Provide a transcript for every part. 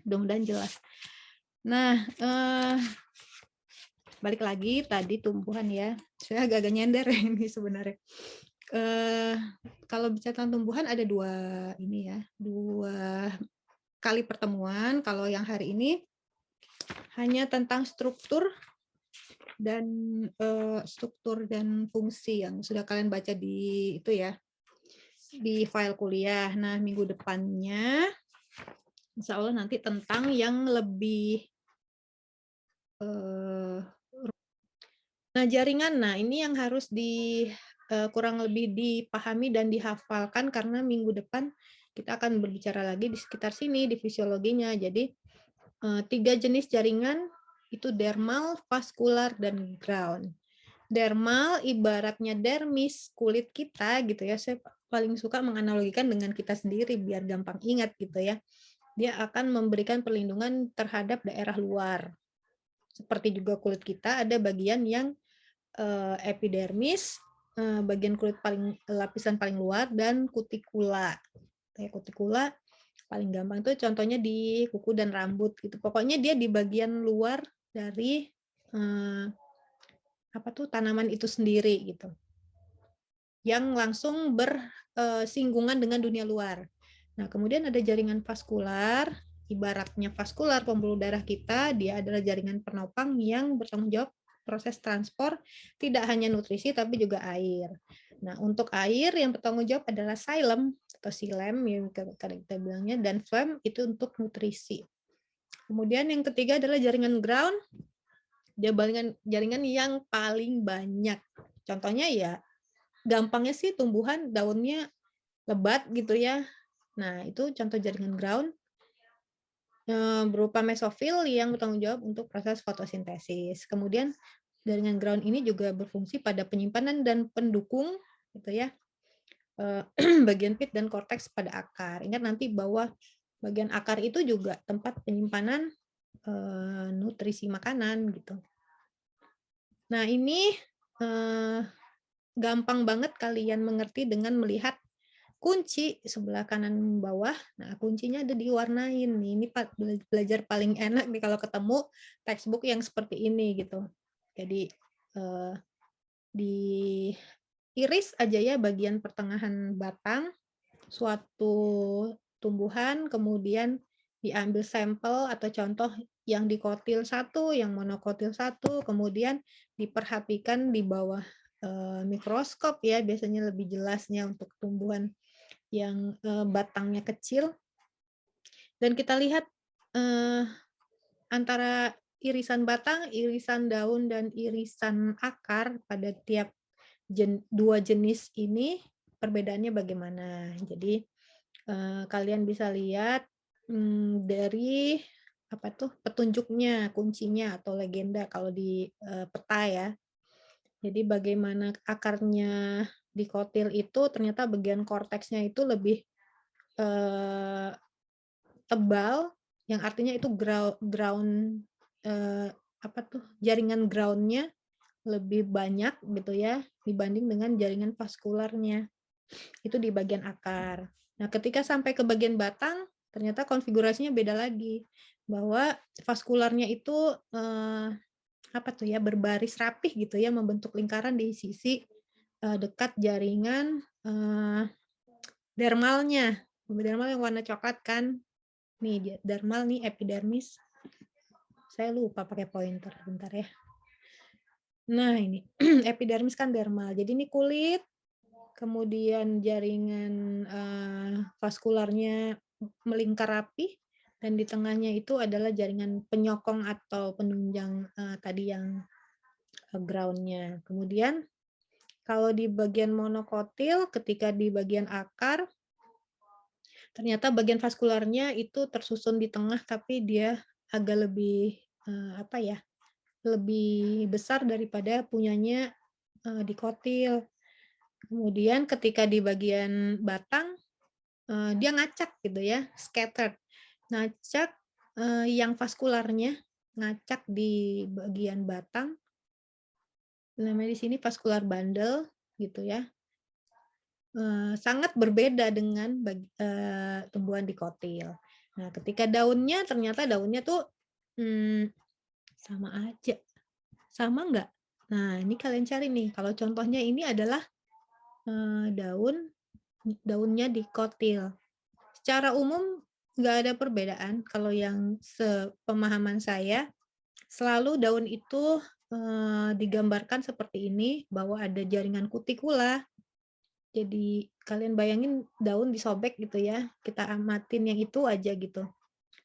Mudah-mudahan jelas. Nah, balik lagi tadi tumbuhan ya. Saya agak-agak nyender ini sebenarnya. Kalau bicara tentang tumbuhan ada dua kali pertemuan. Kalau yang hari ini hanya tentang struktur dan fungsi yang sudah kalian baca di itu ya, di file kuliah. Nah, minggu depannya insya Allah nanti tentang yang lebih jaringan. Nah, ini yang harus kurang lebih dipahami dan dihafalkan karena minggu depan kita akan berbicara lagi di sekitar sini di fisiologinya. Jadi 3 jenis jaringan itu dermal, vaskular, dan ground. Dermal ibaratnya dermis, kulit kita gitu ya. Saya paling suka menganalogikan dengan kita sendiri biar gampang ingat gitu ya. Dia akan memberikan perlindungan terhadap daerah luar. Seperti juga kulit kita ada bagian yang epidermis, bagian kulit lapisan paling luar, dan kutikula. Kutikula paling gampang itu contohnya di kuku dan rambut gitu. Pokoknya dia di bagian luar dari tanaman itu sendiri gitu. Yang langsung bersinggungan dengan dunia luar. Nah, kemudian ada jaringan vaskular, ibaratnya vaskular pembuluh darah kita, dia adalah jaringan penopang yang bertanggung jawab proses transport tidak hanya nutrisi tapi juga air. Nah, untuk air yang bertanggung jawab adalah xilem atau xilem yang kita bilangnya, dan phlegm itu untuk nutrisi. Kemudian yang ketiga adalah jaringan ground, jaringan yang paling banyak. Contohnya ya, gampangnya sih tumbuhan daunnya lebat gitu ya. Nah, itu contoh jaringan ground berupa mesofil yang bertanggung jawab untuk proses fotosintesis. Kemudian jaringan ground ini juga berfungsi pada penyimpanan dan pendukung gitu ya. Bagian pit dan korteks pada akar. Ingat nanti bahwa bagian akar itu juga tempat penyimpanan nutrisi makanan gitu. Nah, ini gampang banget kalian mengerti dengan melihat kunci sebelah kanan bawah. Nah, kuncinya ada diwarnain nih. Ini belajar paling enak nih kalau ketemu textbook yang seperti ini gitu. Jadi diiris aja ya bagian pertengahan batang suatu tumbuhan, kemudian diambil sampel atau contoh yang dikotil satu, yang monokotil satu, kemudian diperhatikan di bawah mikroskop ya, biasanya lebih jelasnya untuk tumbuhan yang batangnya kecil. Dan kita lihat antara irisan batang, irisan daun, dan irisan akar pada tiap dua jenis ini perbedaannya bagaimana. Jadi kalian bisa lihat dari petunjuknya, kuncinya atau legenda kalau di peta ya. Jadi bagaimana akarnya dikotil itu ternyata bagian korteksnya itu lebih tebal, yang artinya itu ground jaringan groundnya lebih banyak gitu ya dibanding dengan jaringan vaskularnya. Itu di bagian akar. Nah, ketika sampai ke bagian batang, ternyata konfigurasinya beda lagi. Bahwa vaskularnya itu berbaris rapih gitu ya, membentuk lingkaran di sisi dekat jaringan dermalnya. Dermal yang warna coklat kan. Nih, dermal nih epidermis. Saya lupa pakai pointer, bentar ya. Nah, ini epidermis kan dermal. Jadi ini kulit, kemudian jaringan vaskularnya melingkar rapi, dan di tengahnya itu adalah jaringan penyokong atau penunjang tadi yang ground-nya. Kemudian kalau di bagian monokotil, ketika di bagian akar, ternyata bagian vaskularnya itu tersusun di tengah, tapi dia agak lebih lebih besar daripada punyanya dikotil. Kemudian ketika di bagian batang, dia ngacak gitu ya, scattered. Ngacak yang vaskularnya, ngacak di bagian batang. Namanya di sini vascular bundle gitu ya. Sangat berbeda dengan tumbuhan dikotil. Nah, ketika daunnya ternyata daunnya tuh sama aja. Sama nggak? Nah, ini kalian cari nih. Kalau contohnya ini adalah daunnya dikotil. Secara umum nggak ada perbedaan. Kalau yang sepemahaman saya, selalu daun itu digambarkan seperti ini, bahwa ada jaringan kutikula. Jadi kalian bayangin daun disobek gitu ya, kita amatin yang itu aja gitu.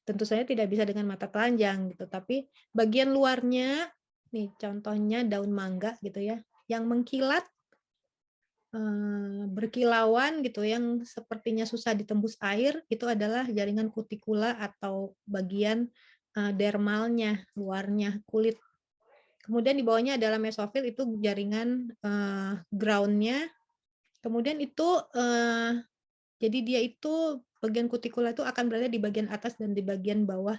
Tentu saja tidak bisa dengan mata telanjang gitu, tapi bagian luarnya, nih contohnya daun mangga gitu ya, yang mengkilat, berkilauan gitu, yang sepertinya susah ditembus air, itu adalah jaringan kutikula atau bagian dermalnya, luarnya, kulit. Kemudian di bawahnya adalah mesofil, itu jaringan ground-nya. Kemudian itu jadi dia itu bagian kutikula itu akan berada di bagian atas dan di bagian bawah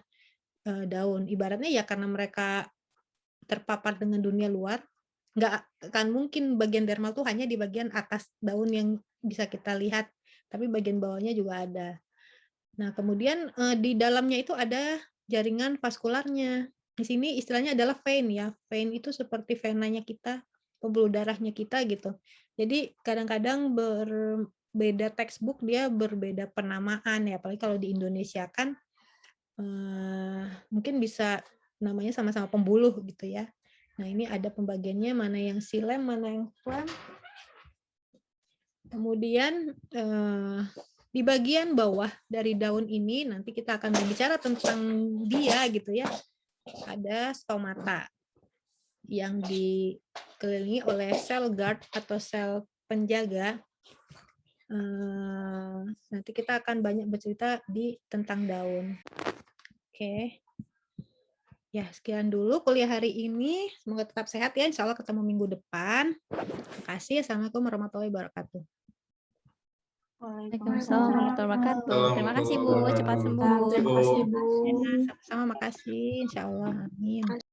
daun. Ibaratnya ya karena mereka terpapar dengan dunia luar, nggak akan mungkin bagian dermal tuh hanya di bagian atas daun yang bisa kita lihat, tapi bagian bawahnya juga ada. Nah, kemudian di dalamnya itu ada jaringan vaskularnya. Di sini istilahnya adalah vein ya. Vein itu seperti venanya kita, pembuluh darahnya kita gitu. Jadi kadang-kadang berbeda textbook, dia berbeda penamaan ya, apalagi kalau di Indonesia kan mungkin bisa namanya sama-sama pembuluh gitu ya. Nah, ini ada pembagiannya, mana yang silem, mana yang phloem. Kemudian di bagian bawah dari daun ini nanti kita akan berbicara tentang dia gitu ya. Ada stomata yang dikelilingi oleh sel guard atau sel penjaga. Nanti kita akan banyak bercerita tentang daun. Oke. Ya, sekian dulu kuliah hari ini. Semoga tetap sehat ya. Insya Allah ketemu minggu depan. Terima kasih. Assalamualaikum warahmatullahi wabarakatuh. Waalaikumsalam warahmatullahi wabarakatuh. Terima kasih Bu, cepat sembuh. Terima kasih Bu. Ya, sama-sama makasih. Insya Allah. Amin.